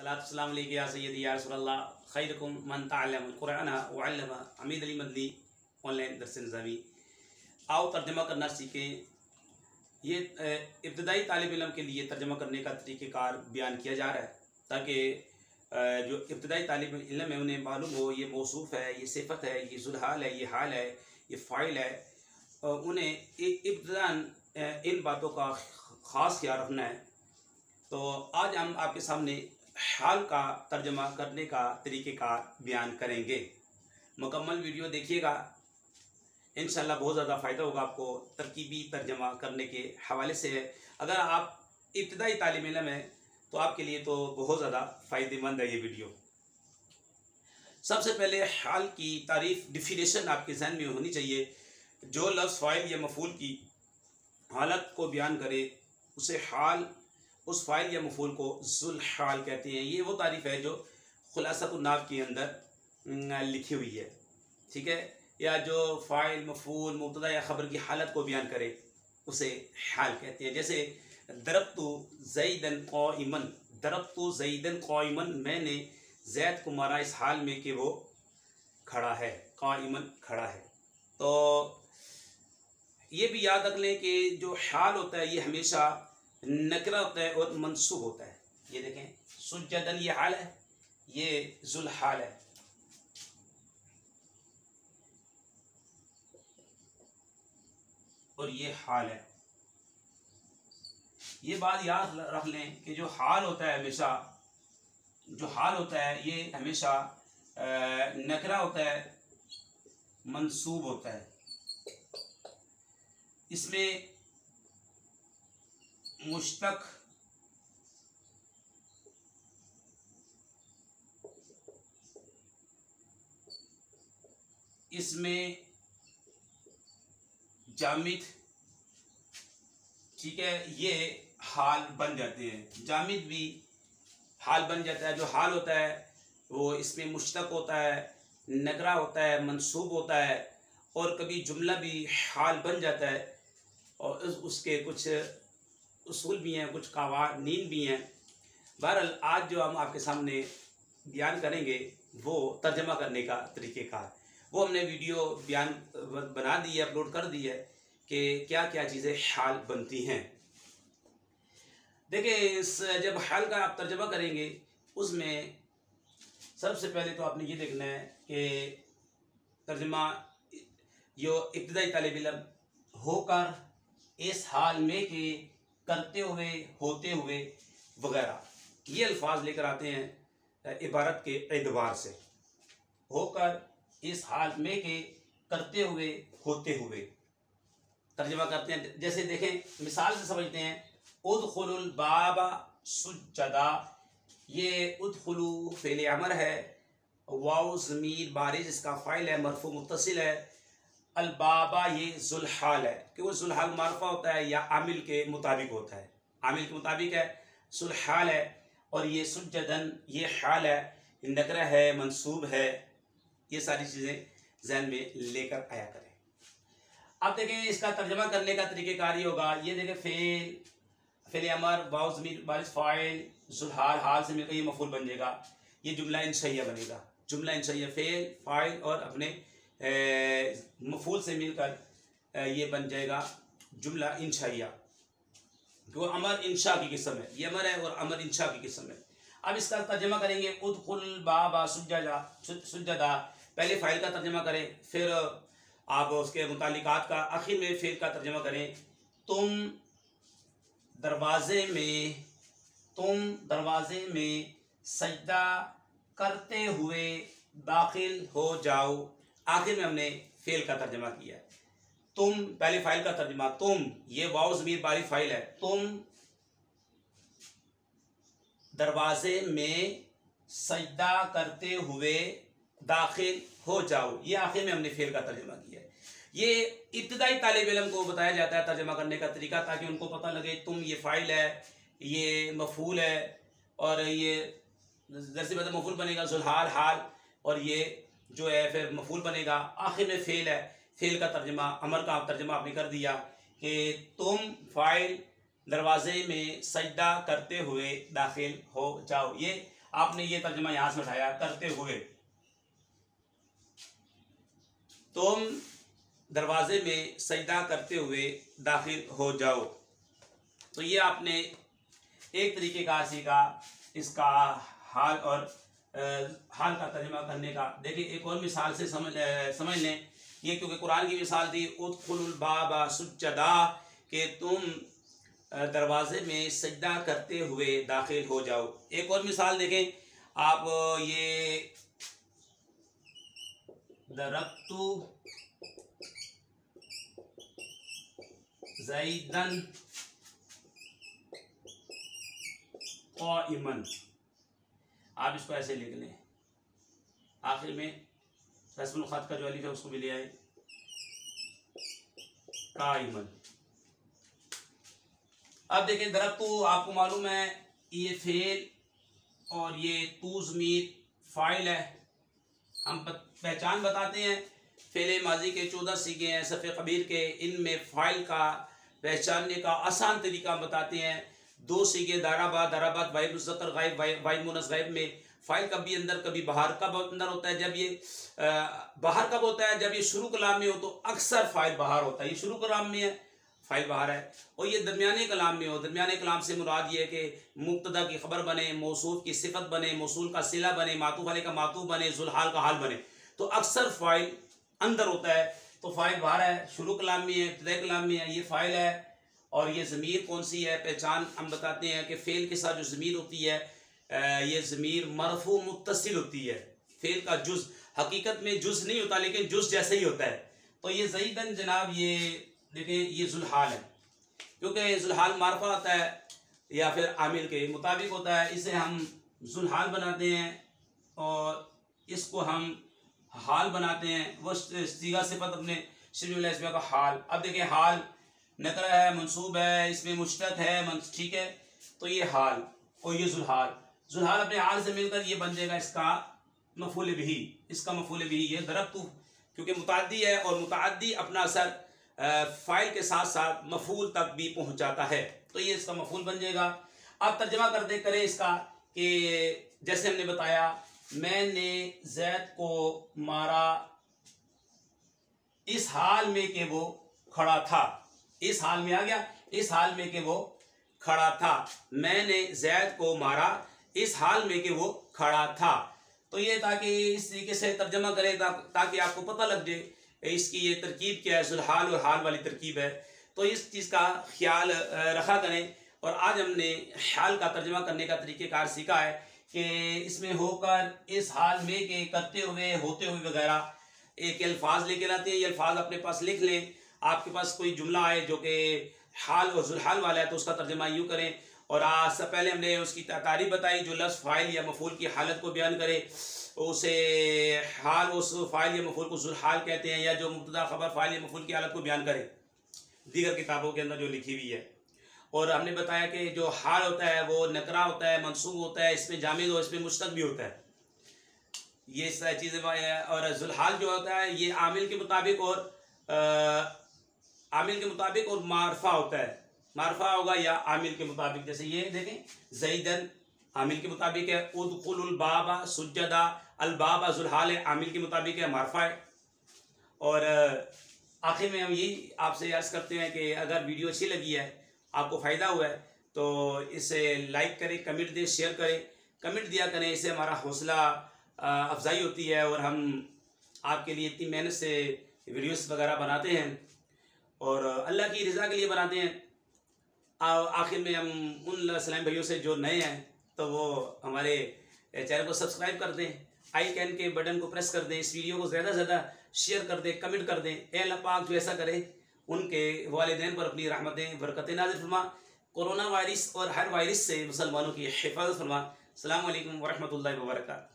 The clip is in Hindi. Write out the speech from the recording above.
अस्सलाम वालेकुम या सय्यदी या रसूलल्लाह खैरुकुम मन तअल्लमल कुरान व अल्लमा हमीद अली मदनी ऑनलाइन दर्स निज़ामी। आओ तर्जमा करना सीखें। ये इब्तदाई तालिब इल्म के लिए तर्जमा करने का तरीक़ेकार बयान किया जा रहा है ताकि जो इब्तदाई तालिब इल्म है उन्हें मालूम हो ये मौसूफ़ है, ये सिफ़त है, ये ज़ुलहाल है, ये हाल है, ये फ़ाइल है। उन्हें इब्तदान इन बातों का ख़ास ख्याल रखना है। तो आज हम आपके सामने हाल का तर्जमा करने का तरीक़ेकार बयान करेंगे। मुकम्मल वीडियो देखिएगा, इंशाल्लाह बहुत ज़्यादा फ़ायदा होगा आपको तरकीबी तर्जमा करने के हवाले से। अगर आप इब्तदाई तालिब इल्म है तो आपके लिए तो बहुत ज़्यादा फ़ायदेमंद है ये वीडियो। सबसे पहले हाल की तारीफ़ डिफिनेशन आपके जहन में होनी चाहिए। जो लफ्ज़ फ़ाइल या मफ़ूल की हालत को बयान करे उसे हाल, उस फ़ाइल या मफ़ूल को ज़ुल हाल कहते हैं। ये वो तारीफ़ है जो खुलासतुन नाव के अंदर लिखी हुई है, ठीक है। या जो फ़ाइल, मफ़ूल, मुब्तदा या ख़बर की हालत को बयान करे उसे हाल कहते हैं। जैसे दरब्तु ज़ैदन क़ाइमन, दरब्तु ज़ैदन क़ाइमन, मैंने ज़ैद को मारा इस हाल में कि वो खड़ा है, क़ाइमन खड़ा है। तो ये भी याद रख लें कि जो हाल होता है ये हमेशा नकरा होता है और मंसूब होता है। ये देखें सुज्जदन, ये हाल है, ये ज़ुल हाल है। और ये हाल है। ये बात याद रख लें कि जो हाल होता है हमेशा, जो हाल होता है ये हमेशा नकरा होता है, मंसूब होता है। इसमें मुश्तक, इसमें जामिद, ठीक है, ये हाल बन जाते हैं। जामिद भी हाल बन जाता है। जो हाल होता है वो इसमें मुश्तक होता है, नकरा होता है, मंसूब होता है और कभी जुमला भी हाल बन जाता है। और उसके कुछ उसूल भी हैं, कुछ कवानीन भी हैं। बहरहाल आज जो हम आपके सामने बयान करेंगे वो तर्जमा करने का तरीक़ेकार, वो हमने वीडियो बयान बना दी है, अपलोड कर दी है कि क्या क्या चीज़ें हाल बनती हैं। देखिए जब हाल का आप तर्जमा करेंगे उसमें सबसे पहले तो आपने ये देखना है कि तर्जमा जो इब्तदाई तालिब इल्म होकर, इस हाल में कि, करते हुए, होते हुए वगैरह, ये अल्फाज लेकर आते हैं इबारत के एतबार से। होकर, इस हाल में के, करते हुए, होते हुए तर्जमा करते हैं। जैसे देखें मिसाल से समझते हैं। उदखुलुल बाबा सुज्जदा, ये उदखुलू फ़ेल अमर है, वाउ ज़मीर बारिज़ इसका फ़ाइल है, मरफ़ू मुत्तसिल है। अल बाबा ये ज़ुल हाल है कि वो ज़ुल हाल मारफ़ा होता है या आमिल के मुताबिक होता है, आमिल के मुताबिक है, ज़ुल हाल है। और ये सुज्जदन ये हाल है, नकरा है, मंसूब है। ये सारी चीज़ें ज़हन में लेकर आया करें। अब देखें इसका तर्जमा करने का तरीक़ेकार ये होगा। ये देखें फ़ेल अमर, वाउ ज़मीर बारिज़ फ़ाइल, ज़ुल हाल, हाल से मिलकर ये मफ़ूल बन जाएगा। ये जुमला इंशाइया बनेगा। जुमला इंशाइया फ़ेल, फ़ाइल और अपने मफ़ूल से मिलकर ये बन जाएगा जुमला इंशाइया। वो अमर इंशा की किस्म है, ये अमर है और अमर इंशा की किस्म है। अब इसका तर्जमा करेंगे। उदखुल बाबा सुज्जदा, सुज्जदा पहले फ़ाइल का तर्जमा करें, फिर आप उसके मुतालिकात का आखिर में फ़ेल का तर्जमा करें। तुम दरवाज़े में, तुम दरवाज़े में सजदा करते हुए दाखिल हो जाओ। आखिर में हमने फ़ेल का तर्जमा किया। तुम पहले फ़ाइल का तर्जमा, तुम ये वाउ ज़मीर बारिज़ फ़ाइल है, तुम दरवाज़े में सजदा करते हुए दाखिल हो जाओ। ये आखिर में हमने फ़ेल का तर्जमा किया है। ये इब्तदाई तालिब इल्म को बताया जाता है तर्जमा करने का तरीका, ताकि उनको पता लगे तुम ये फ़ाइल है, ये मफ़ूल है और ये जैसे मतलब मफ़ूल बनेगा ज़ुल हाल, हाल, और ये जो है फिर मफ़ूल बनेगा। आखिर में फ़ेल है, फ़ेल का तर्जमा, अमर का तर्जमा आपने कर दिया कि तुम फ़ाइल दरवाज़े में सजदा करते हुए दाखिल हो जाओ। ये आपने ये तर्जुमा यहां से उठाया, करते हुए। तुम दरवाजे में सजदा करते हुए दाखिल हो जाओ। तो ये आपने एक तरीके का सीखा इसका हाल और हाल का तर्जुमा करने का। देखिए एक और मिसाल से समझ लें ये, क्योंकि कुरान की मिसाल थी उदखुलुल बाबा सुज्जदा, कि तुम दरवाजे में सजदा करते हुए दाखिल हो जाओ। एक और मिसाल देखें आप, ये दरख्तु ज़ैदन क़ाइमन, आप इसको ऐसे लिख लें, आखिर में रस्मुल ख़त का जो अलिफ है उसको भी ले आए, क़ाइमन। अब देखें दरख्तु, आपको मालूम है ये फेल और ये तू ज़मीर फ़ाइल है। हम पहचान बताते हैं, फेले माजी के 14 सीखे हैं सफ़े कबीर के, इनमें फ़ाइल का पहचानने का आसान तरीका बताते हैं। 2 सीखे दाराबाद, दाराबाद वाहिद मुज़क्कर गायब, वाहिद मुनस गायब में फ़ाइल कभी अंदर कभी बाहर, कब अंदर होता है, जब ये बाहर कब होता है, जब ये शुरू कलाम में हो तो अक्सर फ़ाइल बाहर होता है। ये शुरू कलाम में है, फ़ाइल बाहर है। और ये दरमियाने कलाम में हो, दरमियाने कलाम से मुराद ये है कि मुब्तदा की खबर बने, मौसूफ की सिफत बने, मौसूल का सिला बने, मातूफ वाले का मातूफ बने, ज़ुलहाल का हाल बने, तो अक्सर फ़ाइल अंदर होता है। तो फ़ाइल बाहर है, शुरू कलाम में है, इब्तिदाई कलाम में है, ये फ़ाइल है। और ये ज़मीर कौन सी है, पहचान हम बताते हैं कि फ़ेल के साथ जो ज़मीर होती है ये ज़मीर मरफू मुत्तसिल होती है। फ़ेल का जुज़ हकीकत में जुज़ नहीं होता, लेकिन जुज़ जैसे ही होता है। तो ये ज़ैदन जनाब, ये देखें ये ज़ुलहाल है, क्योंकि ज़ुलहाल मारफा होता है या फिर आमिल के मुताबिक होता है, इसे हम ज़ुलहाल बनाते हैं और इसको हम हाल बनाते हैं। वो सीगा सिफत अपने शिबुल अस्मा का हाल। अब देखिए हाल नकरा है, मंसूब है, इसमें मुश्तक है, ठीक है, तो ये हाल और ये ज़ुलहाल, ज़ुलहाल अपने हाल से मिलकर ये बन जाएगा इसका मफ़ूल बिही, इसका मफ़ूल बिही। ये दरख्तु क्योंकि मुताद्दी है और मुताद्दी अपना असर फ़ाइल के साथ साथ मफ़ूल तक भी पहुँचाता है, तो ये इसका मफ़ूल बन जाएगा। अब तर्जमा करते करें इसका कि जैसे हमने बताया, मैंने ज़ैद को मारा इस हाल में कि वो खड़ा था। इस हाल में आ गया, इस हाल में कि वो खड़ा था। मैंने ज़ैद को मारा इस हाल में कि वो खड़ा था। तो ये ताकि इस तरीके से तर्जमा करें ताकि आपको पता लग जाए इसकी ये तरकीब क्या है, ज़ुलहाल और हाल वाली तरकीब है। तो इस चीज़ का ख्याल रखा करें। और आज हमने हाल का तर्जमा करने का तरीक़ेकार सीखा है कि इसमें होकर, इस हाल में के, करते हुए, होते हुए वगैरह एक अल्फाज लेके आते हैं। ये अल्फाज अपने पास लिख लें। आपके पास कोई जुमला आए जो कि हाल और ज़ुलहाल वाला है तो उसका तर्जमा यूँ करें। और आज से पहले हमने उसकी तारीफ बताई, जो लफ्ज़ फ़ाइल या मफ़ूल की हालत को बयान करे उसे हाल, उस फ़ाइल या मफ़ूल को ज़ुलहाल कहते हैं, या जो मुब्तदा ख़बर फ़ाइल या मफ़ूल की हालत को बयान करे दीगर किताबों के अंदर जो लिखी हुई है। और हमने बताया कि जो हाल होता है वो नकरा होता है, मंसूब होता है, इसमें जामिद हो, इसमें मुश्तक भी होता है, ये सारी चीज़ें। और ज़ुलहाल जो होता है ये आमिल के मुताबिक और मारफा होता है, मारफा होगा या आमिल के मुताबिक। जैसे ये देखें ज़ैदन आमिल के मुताबिक है, उदखुलुल बाबा सुज्जदा, अल बाबा ज़ुलहाल है, आमिल के मुताबिक है, मारफा है। और आखिर में हम यही आपसे अर्ज़ करते हैं कि अगर वीडियो अच्छी लगी है, आपको फ़ायदा हुआ है, तो इसे लाइक करें, कमेंट दें, शेयर करें, कमेंट दिया करें। इससे हमारा हौसला अफजाई होती है और हम आपके लिए इतनी मेहनत से वीडियोस वगैरह बनाते हैं और अल्लाह की रज़ा के लिए बनाते हैं। आखिर में हम उन सलाम भाइयों से जो नए हैं तो वो हमारे चैनल को सब्सक्राइब कर दें, आई कैन के बटन को प्रेस कर दें, इस वीडियो को ज़्यादा से ज़्यादा शेयर कर दें, कमेंट कर दें। ए अल्लाह पाक जो ऐसा करे उनके वालिदैन पर अपनी रहमतें बरकतें नाज़िल फरमा, कोरोना वायरस और हर वायरस से मुसलमानों की हिफाजत फरमा। अस्सलामु अलैकुम वरहमतुल्लाहि वबरकातुहू।